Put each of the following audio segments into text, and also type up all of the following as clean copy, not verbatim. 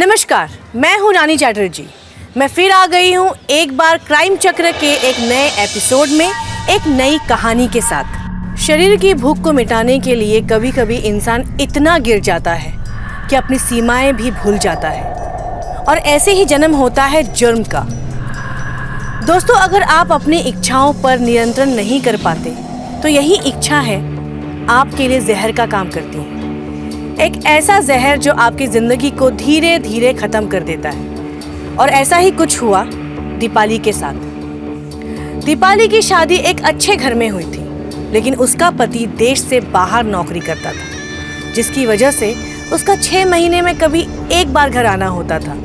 नमस्कार, मैं हूं रानी चैटर्जी। मैं फिर आ गई हूं एक बार क्राइम चक्र के एक नए एपिसोड में एक नई कहानी के साथ। शरीर की भूख को मिटाने के लिए कभी कभी इंसान इतना गिर जाता है कि अपनी सीमाएं भी भूल जाता है, और ऐसे ही जन्म होता है जुर्म का। दोस्तों, अगर आप अपनी इच्छाओं पर नियंत्रण नहीं कर पाते तो यही इच्छा है आपके लिए जहर का काम करती है। एक ऐसा जहर जो आपकी जिंदगी को धीरे धीरे खत्म कर देता है। और ऐसा ही कुछ हुआ दीपाली के साथ। दीपाली की शादी एक अच्छे घर में हुई थी, लेकिन उसका पति देश से बाहर नौकरी करता था, जिसकी वजह से उसका 6 महीने में कभी एक बार घर आना होता था।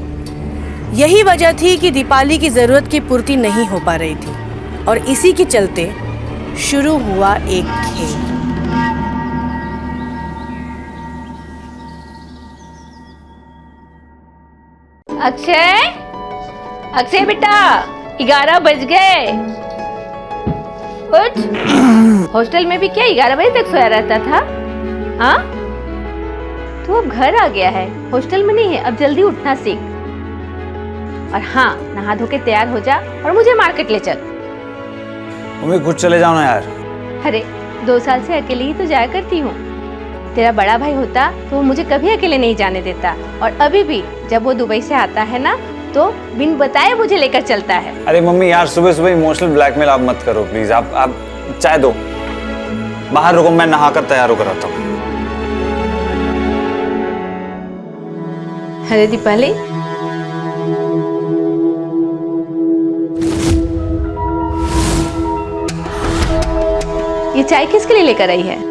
यही वजह थी कि दीपाली की जरूरत की पूर्ति नहीं हो पा रही थी, और इसी के चलते शुरू हुआ एक खेल। अक्षय, अक्षय बेटा, 11 बज गए। उठ। हॉस्टल में भी क्या 11 बजे तक सोया रहता था? हाँ, तू अब घर आ गया है, हॉस्टल में नहीं है। अब जल्दी उठना सीख। और हाँ, नहा धो के तैयार हो जा और मुझे मार्केट ले चल। मम्मी कुछ चले जाओ ना यार। अरे 2 साल से अकेले ही तो जाया करती हूँ। तेरा बड़ा भाई होता तो वो मुझे कभी अकेले नहीं जाने देता, और अभी भी जब वो दुबई से आता है ना तो बिन बताए मुझे लेकर चलता है। अरे मम्मी यार, सुबह सुबह इमोशनल ब्लैकमेल आप मत करो प्लीज। आप चाय दो, बाहर रुको, मैं नहा कर तैयार होकर आता हूँ। अरे दीपाली, ये चाय किसके लिए लेकर आई है?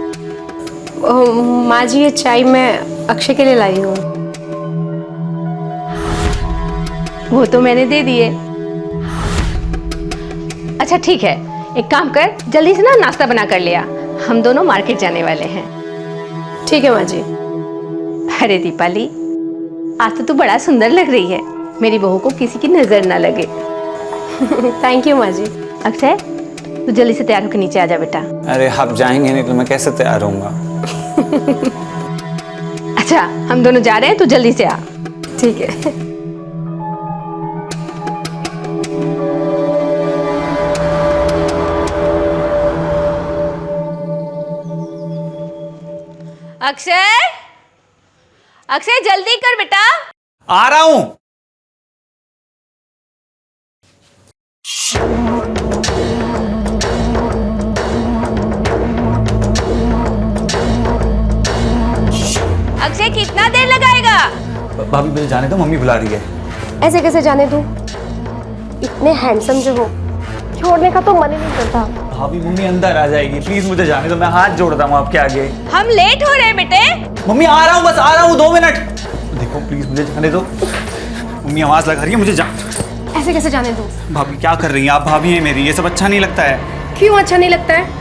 माँ जी, ये चाय मैं अक्षय के लिए लाई हूँ। वो तो मैंने दे दिए। अच्छा ठीक है, एक काम कर, जल्दी से ना नाश्ता बना कर लिया। हम दोनों मार्केट जाने वाले हैं। ठीक है माँ जी। अरे दीपाली, आज तो तू बड़ा सुंदर लग रही है। मेरी बहू को किसी की नजर ना लगे। थैंक यू माँ जी। अक्षय, तू जल्दी से तैयार होकर नीचे आ जा बेटा। अरे आप जाएंगे नहीं तो मैं कैसे तैयार होऊंगा? अच्छा, हम दोनों जा रहे हैं, तू जल्दी से आ। ठीक है। अक्षय, अक्षय जल्दी कर बेटा। आ रहा हूं। अक्षय कितना देर लगाएगा? भाभी मुझे जाने दो, मम्मी बुला रही है। ऐसे कैसे जाने दूँ? इतने हैंडसम जो हो, छोड़ने का तो मन ही नहीं करता। भाभी मम्मी अंदर आ जाएगी, प्लीज मुझे जाने दो। मैं हाथ जोड़ता हूँ आपके आगे। हम लेट हो रहे हैं बेटे। मम्मी आ रहा हूँ, बस आ रहा हूँ, 2 मिनट। देखो प्लीज मुझे जाने दो। मम्मी आवाज लगा रही है, मुझे ऐसे कैसे जाने दूँ? भाभी क्या कर रही हैं आप? भाभी है मेरी, ये सब अच्छा नहीं लगता है। क्यों अच्छा नहीं लगता है?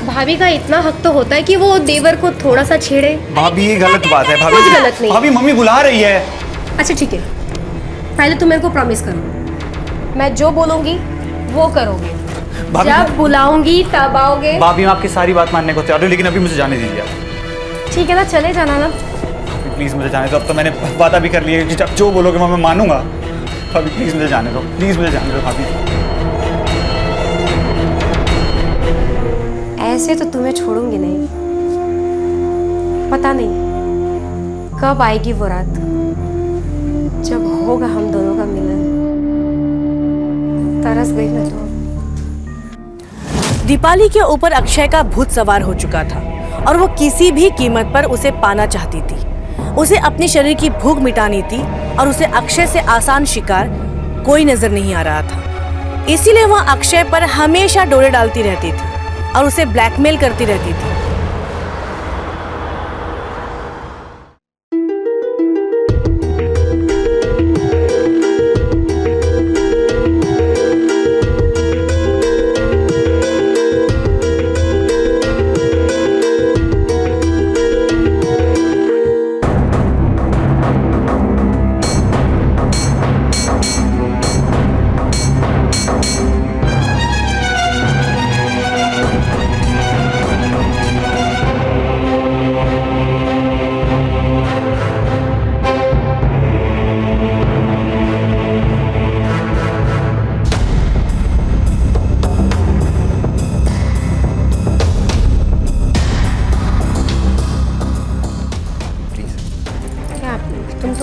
भाभी का इतना हक तो होता है कि वो देवर को थोड़ा सा छेड़े। भाभी ये गलत बात है। भाभी कुछ गलत नहीं। भाभी मम्मी बुला रही है। अच्छा ठीक है, पहले तुम मेरे को प्रॉमिस करो, मैं जो बोलूंगी वो करोगे। जब बुलाऊंगी तब आओगे। भाभी मैं आपकी सारी बात मानने को तैयार हूँ, लेकिन अभी मुझे जाने दीजिए आप। ठीक है ना, चले जाना ना। प्लीज मुझे जाने दो। अब तो मैंने वादा भी कर लिया है कि जब जो बोलोगे मैं मानूंगा। भाभी प्लीज मुझे जाने दो, प्लीज मुझे जाने दो भाभी। ऐसे तो तुम्हें छोड़ूंगी नहीं। पता नहीं कब आएगी वो रात जब होगा हम दोनों का मिलन। तरस गई मैं तो। दीपाली के ऊपर अक्षय का भूत सवार हो चुका था, और वो किसी भी कीमत पर उसे पाना चाहती थी। उसे अपने शरीर की भूख मिटानी थी, और उसे अक्षय से आसान शिकार कोई नजर नहीं आ रहा था। इसीलिए वह अक्षय पर हमेशा डोरे डालती रहती थी और उसे ब्लैकमेल करती रहती थी।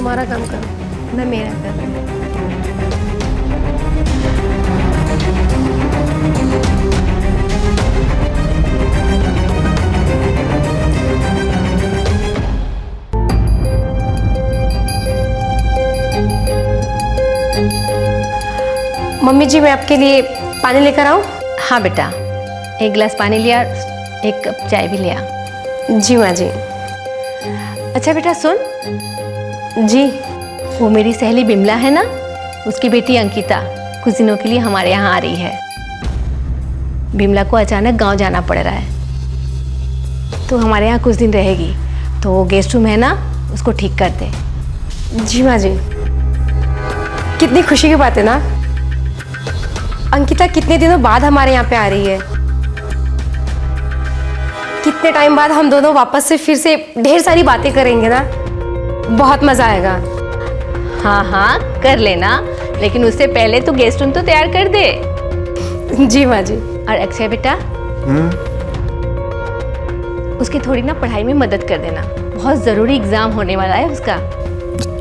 तुम्हारा काम करो, मैं मेरा कर रही हूँ। मम्मी जी, मैं आपके लिए पानी लेकर आऊँ? हाँ बेटा, एक गिलास पानी लिया, एक कप चाय भी लिया। जी माँ जी। अच्छा बेटा सुन, जी। वो मेरी सहेली बिमला है ना, उसकी बेटी अंकिता कुछ दिनों के लिए हमारे यहाँ आ रही है। बिमला को अचानक गांव जाना पड़ रहा है, तो हमारे यहाँ कुछ दिन रहेगी, तो वो गेस्ट रूम है ना, उसको ठीक कर दे। जी माँ जी। कितनी खुशी की बात है ना, अंकिता कितने दिनों बाद हमारे यहाँ पे आ रही है। कितने टाइम बाद हम दोनों वापस से फिर से ढेर सारी बातें करेंगे ना, बहुत मजा आएगा। हाँ हाँ कर लेना, लेकिन उससे पहले तू गेस्ट रूम तो तैयार कर दे। जी माँ जी। और अक्षय बेटा, उसकी थोड़ी ना पढ़ाई में मदद कर देना, बहुत ज़रूरी एग्ज़ाम होने वाला है उसका।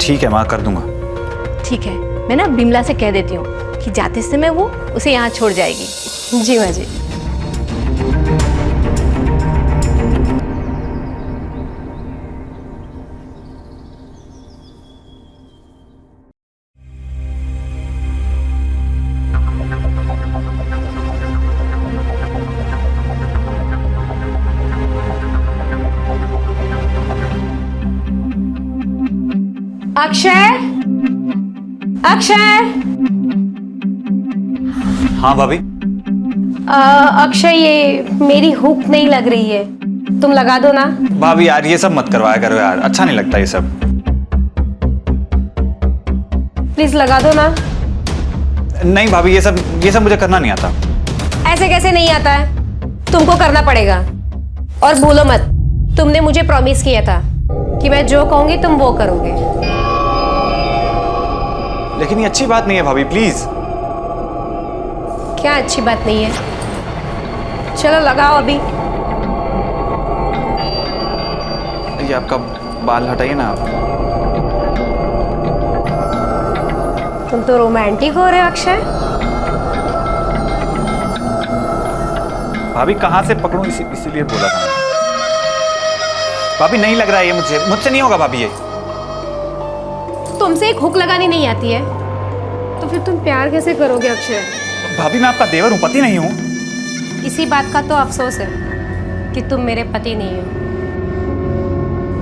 ठीक है माँ, कर दूंगा। ठीक है, मैं ना बिमला से कह देती हूँ कि जाते समय वो उसे यहाँ छोड़ जाएगी। जी माँ जी। अक्षय, अक्षय। हाँ भाभी। अक्षय, ये मेरी हुक नहीं लग रही है, तुम लगा दो ना। भाभी यार ये सब मत करवाया करो यार, अच्छा नहीं लगता ये सब। प्लीज लगा दो ना। नहीं भाभी, ये सब मुझे करना नहीं आता। ऐसे कैसे नहीं आता है, तुमको करना पड़ेगा। और भूलो मत, तुमने मुझे प्रॉमिस किया था कि मैं जो कहूंगी तुम वो करोगे। लेकिन ये अच्छी बात नहीं है भाभी, प्लीज। क्या अच्छी बात नहीं है? चलो लगाओ अभी। ये आपका बाल हटाइए ना आप। तुम तो रोमांटिक हो रहे हो अक्षय। भाभी कहाँ से पकड़ूं, इसीलिए बोला था मैंने। भाभी नहीं लग रहा है ये मुझसे नहीं होगा भाभी ये। तुमसे एक हुक लगानी नहीं आती है, तो फिर तुम प्यार कैसे करोगे अक्षय? भाभी मैं आपका देवर हूँ, पति नहीं हूँ। इसी बात का तो अफसोस है कि तुम मेरे पति नहीं हो।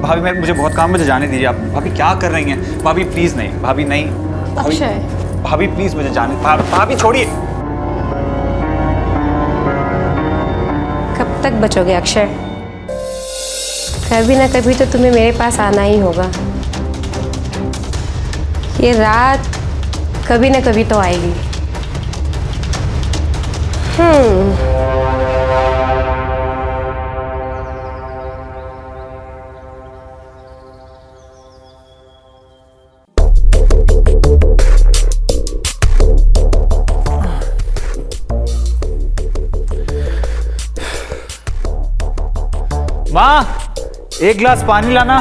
भाभी मुझे बहुत काम, मुझे जाने दीजिए आप। भाभी क्या कर रही हैं? भाभी प्लीज नहीं, भाभी नहीं। अक्षय, भाभी प्लीज मुझे जाने। भाभी छोड़िए। कब तक बचोगे अक्षय? कभी ना कभी तो तुम्हें मेरे पास आना ही होगा। ये रात कभी ना कभी तो आएगी। माँ, एक गिलास पानी लाना।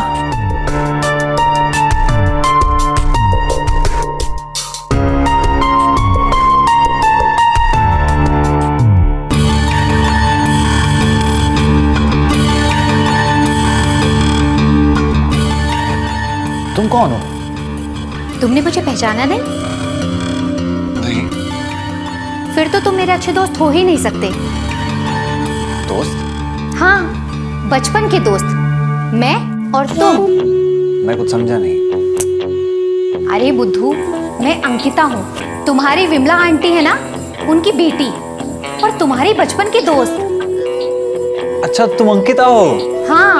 तुम कौन हो? तुमने मुझे पहचाना नहीं? नहीं। फिर तो तुम मेरे अच्छे दोस्त हो ही नहीं सकते। दोस्त? हाँ, बचपन के दोस्त, मैं और तुम। मैं कुछ समझा नहीं। अरे बुद्धू, मैं अंकिता हूँ, तुम्हारी विमला आंटी है ना, उनकी बेटी, और तुम्हारी बचपन की दोस्त। अच्छा तुम अंकिता हो? हाँ।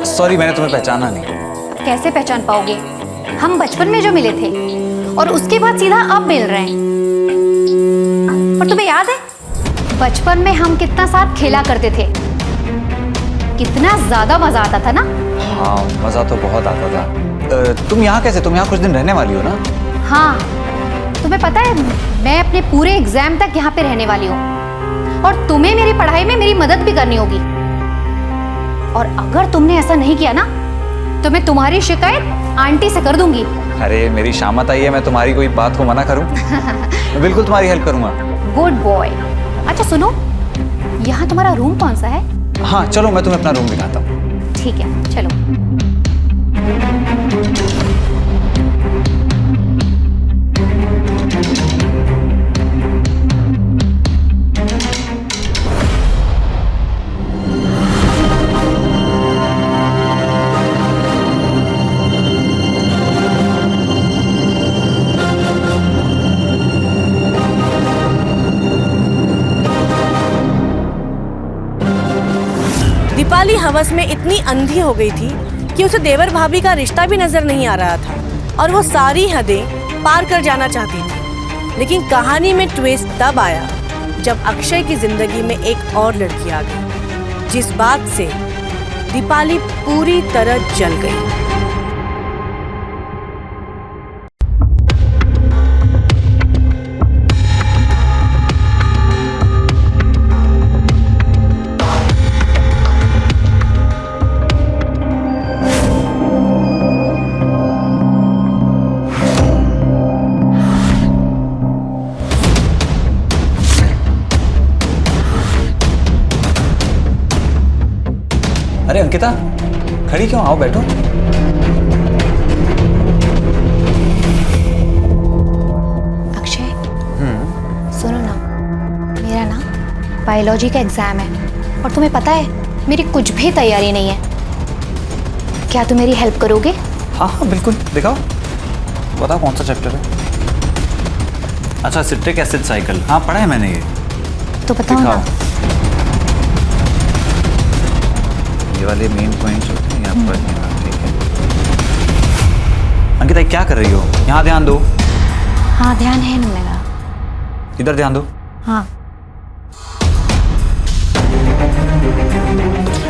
सॉरी, मैंने तुम्हें पहचाना नहीं। कैसे पहचान पाओगे? हम बचपन में जो मिले थे और उसके बाद सीधा अब मिल रहे हैं। और तुम्हें याद है बचपन में हम कितना साथ खेला करते थे, कितना ज्यादा मजा आता था ना? हाँ मजा तो बहुत आता था। तुम यहाँ कैसे? तुम यहाँ कुछ दिन रहने वाली हो ना? हाँ, तुम्हें पता है मैं अपने पूरे एग्जाम तक यहाँ पे रहने वाली हूँ, और तुम्हें मेरी पढ़ाई में मेरी मदद भी करनी होगी। और अगर तुमने ऐसा नहीं किया ना, तो मैं तुम्हारी शिकायत आंटी से कर दूंगी। अरे मेरी शामत आई है, मैं तुम्हारी कोई बात को मना करूं? मैं बिल्कुल तुम्हारी हेल्प करूंगा। Good boy. अच्छा सुनो, यहाँ तुम्हारा रूम कौन सा है? हाँ चलो मैं तुम्हें अपना रूम दिखाता हूँ। ठीक है चलो। दीपाली हवस में इतनी अंधी हो गई थी कि उसे देवर भाभी का रिश्ता भी नजर नहीं आ रहा था और वो सारी हदें पार कर जाना चाहती थी। लेकिन कहानी में ट्विस्ट तब आया जब अक्षय की जिंदगी में एक और लड़की आ गई, जिस बात से दीपाली पूरी तरह जल गई। अरे अंकिता, खड़ी क्यों? आओ बैठो। अक्षय सुनो ना, मेरा ना बायोलॉजी का एग्जाम है और तुम्हें पता है मेरी कुछ भी तैयारी नहीं है। क्या तुम मेरी हेल्प करोगे? हाँ हाँ बिल्कुल, दिखाओ, बताओ कौन सा चैप्टर है? अच्छा, सिट्रिक एसिड साइकिल, हाँ पढ़ा है मैंने ये। तो बताओ ना। ये वाले मेन पॉइंट्स होते हैं यहाँ पर। ठीक है अंकिता, क्या कर रही हो? यहाँ ध्यान दो। हाँ ध्यान है ना मेरा। इधर ध्यान दो। हाँ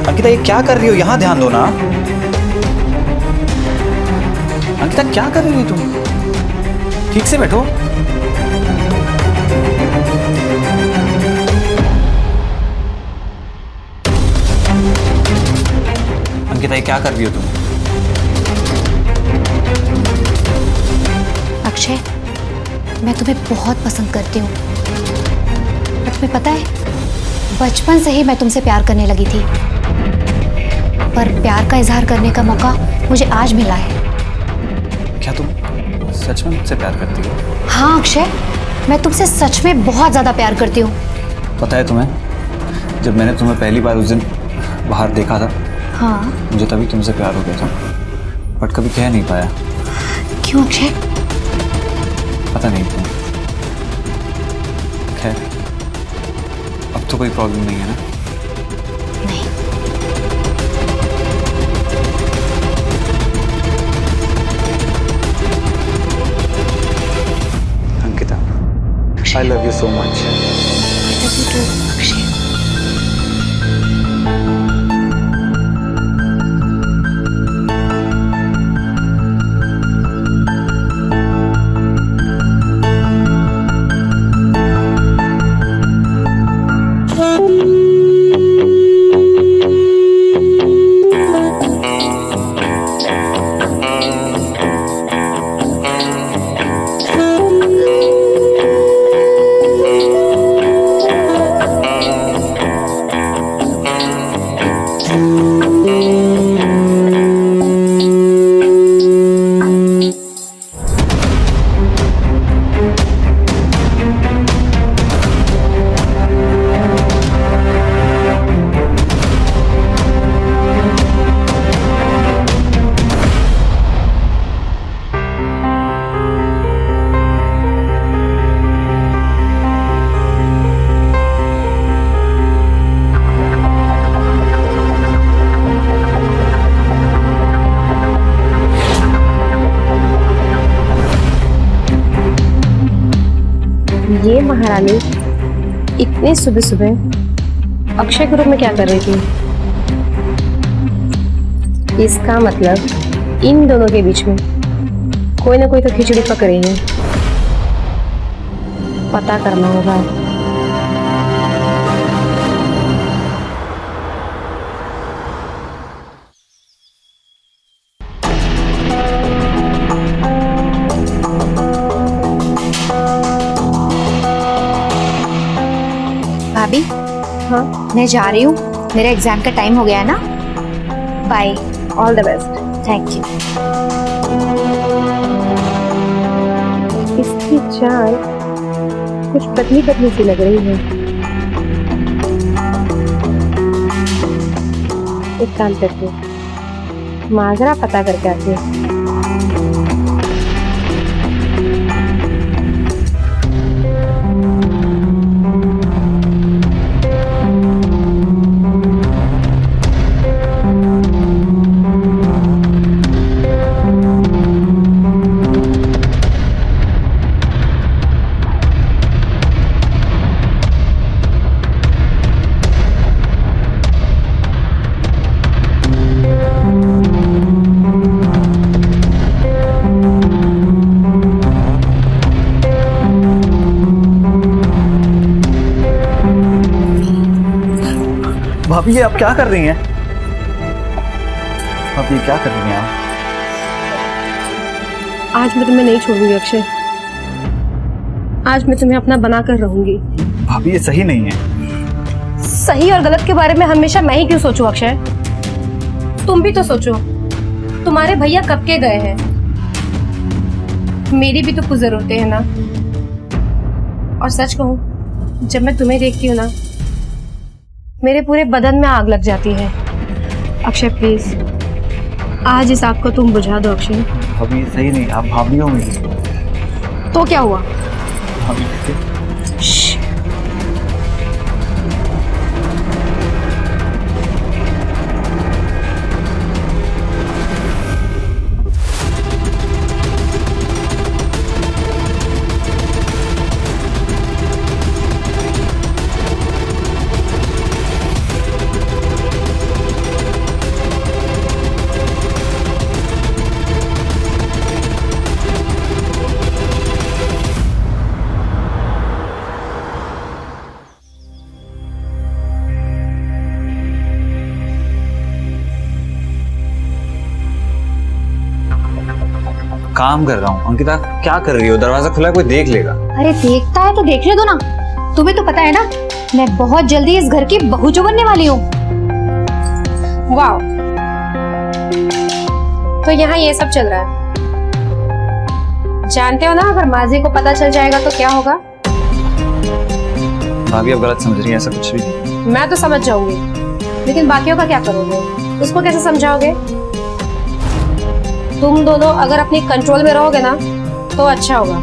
अंकिता, ये क्या कर रही हो? यहाँ ध्यान दो ना। अंकिता क्या कर रही हो तुम? ठीक से बैठो। अंकिता ये क्या कर रही हो तुम? अक्षय, मैं तुम्हें बहुत पसंद करती हूँ। और तुम्हें पता है, बचपन से ही मैं तुमसे प्यार करने लगी थी, पर प्यार का इजहार करने का मौका मुझे आज मिला है। क्या तुम सच में मुझसे प्यार करती हो? हाँ अक्षय, मैं तुमसे सच में बहुत ज्यादा प्यार करती हूँ। पता है तुम्हें, जब मैंने तुम्हें पहली बार उस दिन बाहर देखा था, हाँ मुझे तभी तुमसे प्यार हो गया था, बट कभी कह नहीं पाया। क्यों अक्षय? पता नहीं क्यों। खैर, अब तो कोई प्रॉब्लम नहीं है ना? नहीं। Ankita, I love you so much. I love you too, Akshay. ये महारानी इतने सुबह सुबह अक्षय के रूम में क्या कर रही थी? इसका मतलब इन दोनों के बीच में कोई ना कोई तो खिचड़ी पक रही है। पता करना होगा। हाँ मैं जा रही हूँ, मेरा एग्जाम का टाइम हो गया है ना। Bye. All the best. Thank you. इसकी चाल कुछ पतली पतली सी लग रही है। एक काम करते हैं, माजरा पता करके आते हैं। भाभी ये आप क्या कर रही हैं? भाभी क्या कर रही हैं आप? आज मैं तुम्हें नहीं छोड़ूंगी अक्षय। आज मैं तुम्हें अपना बना कर रहूंगी। भाभी ये सही नहीं है। सही और गलत के बारे में हमेशा मैं ही क्यों सोचूं अक्षय? तुम भी तो सोचो, तुम्हारे भैया कब के गए हैं, मेरी भी तो कुछ जरूरतें हैं ना। और सच कहूं, जब मैं तुम्हें देखती हूँ ना, मेरे पूरे बदन में आग लग जाती है। अक्षय प्लीज, आज इस आग को तुम बुझा दो अक्षय। भाभी ये सही नहीं, आप भाभी हो मेरी। तो क्या हुआ? भाभी काम कर रहा हूँ। अंकिता क्या कर रही हो? दरवाजा खुला है, कोई देख लेगा। अरे देखता है तो देखने दो ना। तुम्हें तो पता है ना, मैं बहुत जल्दी इस घर की बहू जो बनने वाली हूँ। वाह, तो यहाँ ये सब चल रहा है। जानते हो ना, अगर माजी को पता चल जाएगा तो क्या होगा? भाभी आप गलत समझ रही हैं, ऐसा कुछ भी नहीं। मैं तो समझ जाऊंगी, लेकिन बाकियों का क्या करोगे? उसको कैसे समझाओगे? तुम दोनों अगर अपनी कंट्रोल में रहोगे ना तो अच्छा होगा,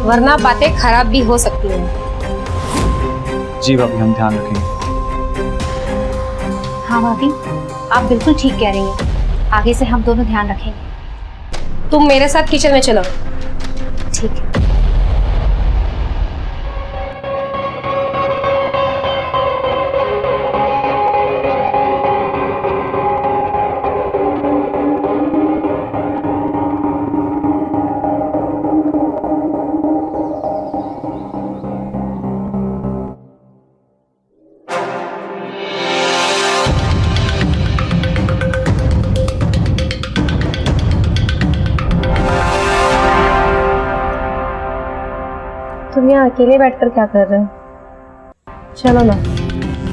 वरना बातें खराब भी हो सकती हैं। जी भाभी, हम ध्यान रखेंगे। हाँ भाभी, आप बिल्कुल ठीक कह रही हैं। आगे से हम दोनों ध्यान रखेंगे। तुम मेरे साथ किचन में चलो। ठीक है। तुम यहाँ अकेले बैठकर क्या कर रहे हो? चलो ना,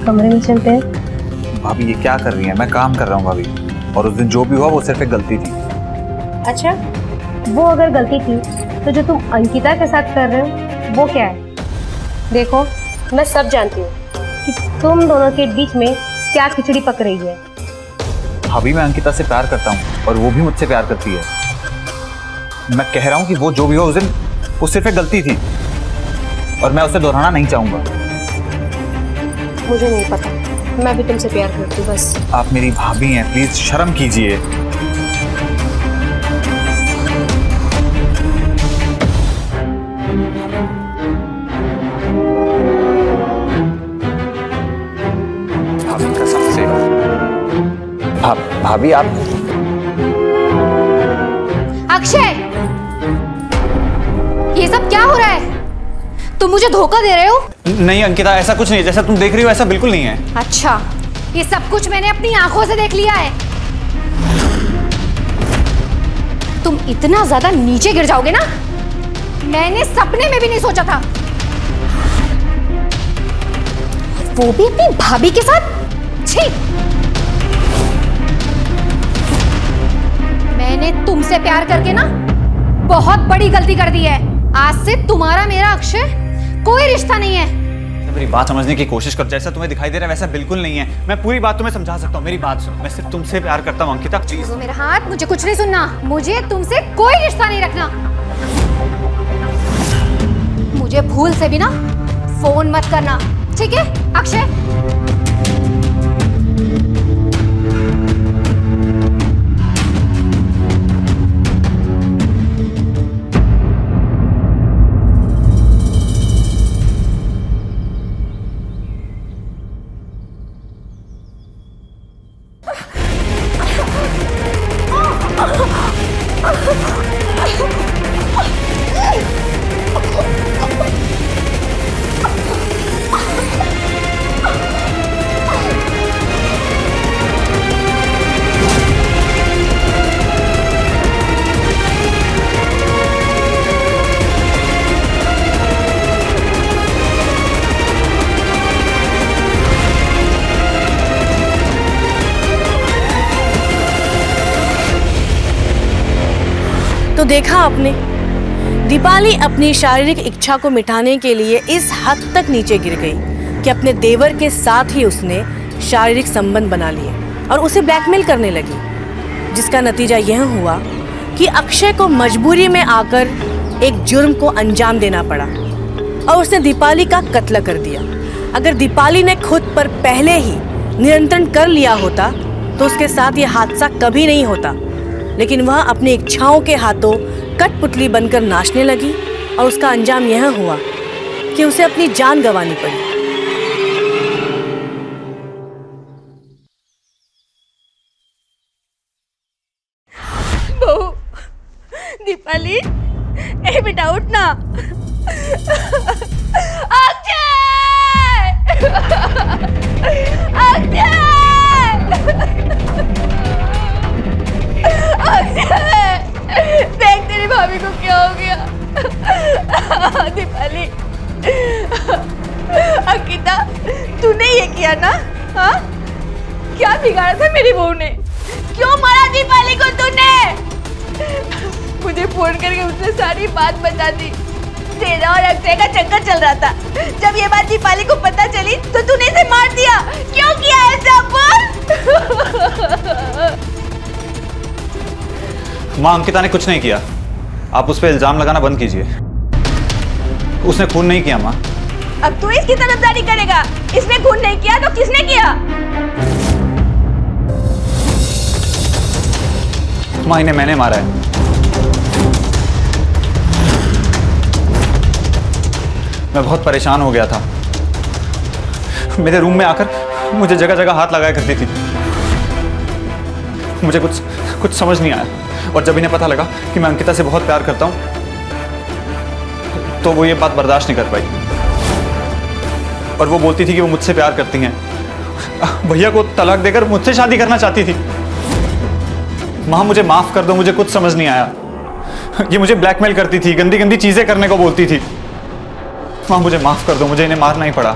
कमरे में चलते हैं। भाभी ये क्या कर रही हैं? मैं काम कर रहा हूँ भाभी, और उस दिन जो भी हुआ वो सिर्फ एक गलती थी। अच्छा, वो अगर गलती थी तो जो तुम अंकिता के साथ कर रहे हो वो क्या है? देखो, मैं सब जानती हूँ कि तुम दोनों के बीच में क्या खिचड़ी पक रही है। भाभी मैं अंकिता से प्यार करता हूँ और वो भी मुझसे प्यार करती है। मैं कह रहा हूँ कि वो जो भी हो उस दिन वो सिर्फ एक गलती थी और मैं उसे दोहराना नहीं चाहूंगा। मुझे नहीं पता, मैं भी तुमसे प्यार करती हूँ बस। आप मेरी भाभी हैं, प्लीज शर्म कीजिए। भाभी कसम से। भाभी आप। अक्षय, ये सब क्या हो रहा है? तुम मुझे धोखा दे रहे हो? नहीं अंकिता, ऐसा कुछ नहीं है। जैसा तुम देख रही हो ऐसा बिल्कुल नहीं है। अच्छा, ये सब कुछ मैंने अपनी आंखों से देख लिया है। तुम इतना ज्यादा नीचे गिर जाओगे ना, मैंने सपने में भी नहीं सोचा था। वो भी अपनी भाभी के साथ। छी! मैंने तुमसे प्यार करके ना बहुत बड़ी गलती कर दी है। आज से तुम्हारा मेरा अक्षय कोई रिश्ता नहीं है। मेरी बात समझने की कोशिश कर, जैसा तुम्हें दिखाई दे रहा है वैसा बिल्कुल नहीं है। मैं पूरी बात तुम्हें समझा सकता हूँ, मेरी बात सुनो। मैं सिर्फ तुमसे प्यार करता हूँ अंकिता, प्लीज। मेरा हाथ, मुझे कुछ नहीं सुनना। मुझे तुमसे कोई रिश्ता नहीं रखना। मुझे भूल से भी ना फोन मत करना, ठीक है अक्षय? तो देखा आपने, दीपाली अपनी शारीरिक इच्छा को मिटाने के लिए इस हद तक नीचे गिर गई कि अपने देवर के साथ ही उसने शारीरिक संबंध बना लिए और उसे ब्लैकमेल करने लगी, जिसका नतीजा यह हुआ कि अक्षय को मजबूरी में आकर एक जुर्म को अंजाम देना पड़ा और उसने दीपाली का कत्ल कर दिया। अगर दीपाली ने खुद पर पहले ही नियंत्रण कर लिया होता तो उसके साथ यह हादसा कभी नहीं होता, लेकिन वह अपनी इच्छाओं के हाथों कठपुतली बनकर नाचने लगी और उसका अंजाम यह हुआ कि उसे अपनी जान गंवानी पड़ी। बहू, दीपाली, ए बेटा उठना। अक्षय! अक्षय! देख तेरी भाभी को क्या हो गया। दीपाली, अंकिता, तूने ये किया ना? हाँ, क्या बिगाड़ा था मेरी बहू ने? क्यों मारा दीपाली को तूने? मुझे फोन करके उसने सारी बात बता दी। तेरा और अक्षय का चक्कर चल रहा था। जब ये बात दीपाली को पता चली तो तूने इसे मार दिया। क्यों किया ऐसा? माँ, अंकिता ने कुछ नहीं किया। आप उस पर इल्जाम लगाना बंद कीजिए। उसने खून नहीं किया माँ। अब तू इसकी तरफदारी करेगा? इसने खून नहीं किया तो किसने किया? माँ, इन्हें मैंने मारा है। मैं बहुत परेशान हो गया था। मेरे रूम में आकर मुझे जगह जगह हाथ लगाया करती थी। मुझे कुछ समझ नहीं आया, और जब इन्हें पता लगा कि मैं अंकिता से बहुत प्यार करता हूं तो वो ये बात बर्दाश्त नहीं कर पाई और वो बोलती थी कि वो मुझसे प्यार करती हैं। भैया को तलाक देकर मुझसे शादी करना चाहती थी। माँ, मुझे माफ कर दो, मुझे कुछ समझ नहीं आया। ये मुझे ब्लैकमेल करती थी, गंदी गंदी चीजें करने को बोलती थी। माँ, मुझे माफ कर दो, मुझे इन्हें मारना ही पड़ा।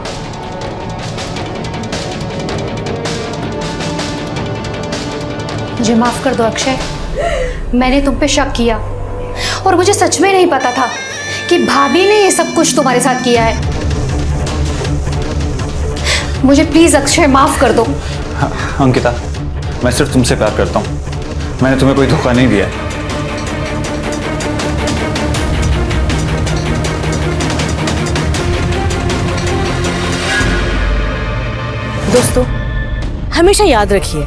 मुझे माफ कर दो अक्षय। मैंने तुम पे शक किया और मुझे सच में नहीं पता था कि भाभी ने ये सब कुछ तुम्हारे साथ किया है। मुझे प्लीज अक्षय माफ कर दो। अंकिता, मैं सिर्फ तुमसे प्यार करता हूँ। मैंने तुम्हें कोई धोखा नहीं दिया है। दोस्तों, हमेशा याद रखिए,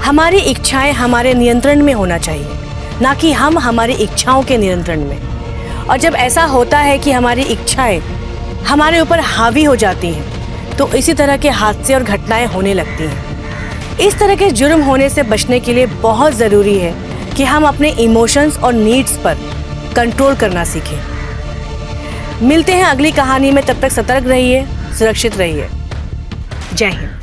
हमारी इच्छाएं हमारे नियंत्रण में होना चाहिए, ना कि हम हमारी इच्छाओं के नियंत्रण में। और जब ऐसा होता है कि हमारी इच्छाएं हमारे ऊपर हावी हो जाती हैं तो इसी तरह के हादसे और घटनाएं होने लगती हैं। इस तरह के जुर्म होने से बचने के लिए बहुत ज़रूरी है कि हम अपने इमोशंस और नीड्स पर कंट्रोल करना सीखें। मिलते हैं अगली कहानी में, तब तक सतर्क रहिए, सुरक्षित रहिए। जय हिंद।